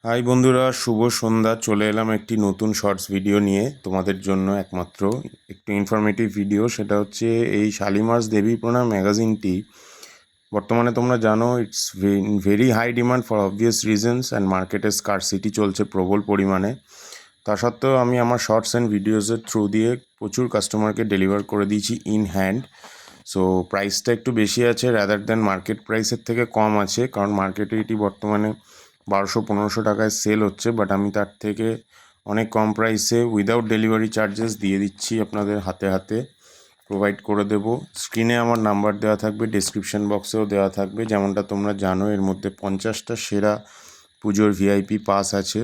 High বন্ধুরা, শুভ সন্ধ্যা। চলে এলাম একটি নতুন শর্টস ভিডিও নিয়ে তোমাদের জন্য। একমাত্র একটু ইনফরমেটিভ ভিডিও, সেটা হচ্ছে এই শালিমার্স দেবী প্রণাম ম্যাগাজিনটি বর্তমানে তোমরা জানো it's very high demand for obvious reasons and মার্কেটে স্কারসিটি চলছে প্রবল পরিমাণে। তা সত্ত্বেও আমি আমার শর্টস অ্যান্ড ভিডিওসের থ্রু দিয়ে প্রচুর কাস্টমারকে ডেলিভার করে দিয়েছি ইন হ্যান্ড। সো প্রাইসটা একটু বেশি আছে, রাদার দ্যান মার্কেট প্রাইসের থেকে কম আছে, কারণ মার্কেটে এটি বর্তমানে 1200-1500 টাকায় সেল হচ্ছে, বাট আমি তার থেকে অনেক কম প্রাইসে উইদাউট ডেলিভারি চার্জেস দিয়ে দিচ্ছি, আপনাদের হাতে হাতে প্রোভাইড করে দেব। স্ক্রিনে আমার নাম্বার দেওয়া থাকবে, ডেসক্রিপশন বক্সেও দেওয়া থাকবে। যেমনটা তোমরা জানো, এর মধ্যে 50টা সেরা পুজোর ভিআইপি পাস আছে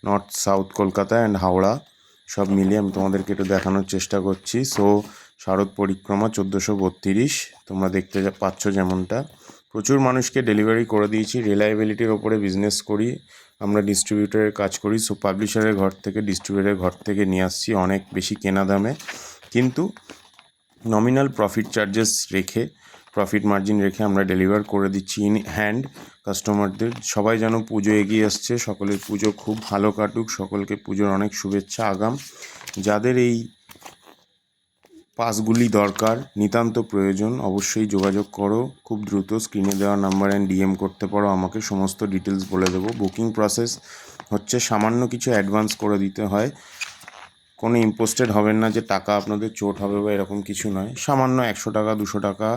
north south Kolkata and Howrah সব মিলিয়ে আমি তোমাদেরকে একটু দেখানোর চেষ্টা করছি। সো শারদ পরিক্রমা 1432 তোমরা দেখতে পাচ্ছ, যেমনটা প্রচুর মানুষকে ডেলিভারি করে দিয়েছি। রিলায়েবিলিটির ওপরে বিজনেস করি আমরা, ডিস্ট্রিবিউটরের কাজ করি। সো পাবলিশারের ঘর থেকে, ডিস্ট্রিবিউটরের ঘর থেকে নিয়ে আসছি অনেক বেশি কেনা দামে, কিন্তু নমিনাল প্রফিট চার্জেস রেখে, প্রফিট মার্জিন রেখে আমরা ডেলিভার করে দিচ্ছি ইন হ্যান্ড কাস্টমারদের। সবাই যেন পুজো এগিয়ে আসছে, সকলের পুজো খুব ভালো কাটুক, সকলকে পুজোর অনেক শুভেচ্ছা আগাম। যাদের এই পাসগুলি দরকার, নিতান্ত প্রয়োজন, অবশ্যই যোগাযোগ করো খুব দ্রুত। স্ক্রিনে দেওয়া নাম্বার অ্যান্ড ডিএম করতে পারো আমাকে, সমস্ত ডিটেলস বলে দেবো। বুকিং প্রসেস হচ্ছে সামান্য কিছু অ্যাডভান্স করে দিতে হয়, কোনো ইম্পোস্টেড হবেন না যে টাকা আপনাদের চোট হবে বা এরকম কিছু নয়। সামান্য 100 টাকা 200 টাকা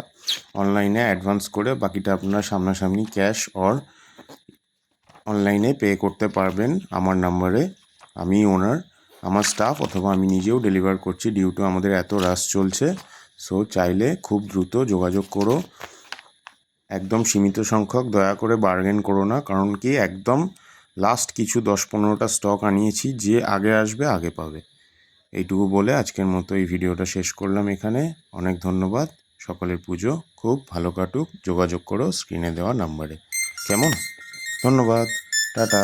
অনলাইনে অ্যাডভান্স করে বাকিটা আপনারা সামনাসামনি ক্যাশ অর অনলাইনে পে করতে পারবেন আমার নাম্বারে। আমি ওনার, আমার স্টাফ অথবা আমি নিজেও ডেলিভার করছি ডিউ টু আমাদের এত রাশ চলছে। সো চাইলে খুব দ্রুত যোগাযোগ করো, একদম সীমিত সংখ্যক, দয়া করে বার্গেন করো না, কারণ কি একদম লাস্ট কিছু 10-15টা স্টক আনিয়েছি, যে আগে আসবে আগে পাবে। এইটুকু বলে আজকের মতো এই ভিডিওটা শেষ করলাম এখানে। অনেক ধন্যবাদ, সকলের পুজো খুব ভালো কাটুক। যোগাযোগ করো স্ক্রিনে দেওয়া নাম্বারে, কেমন? ধন্যবাদ, টাটা।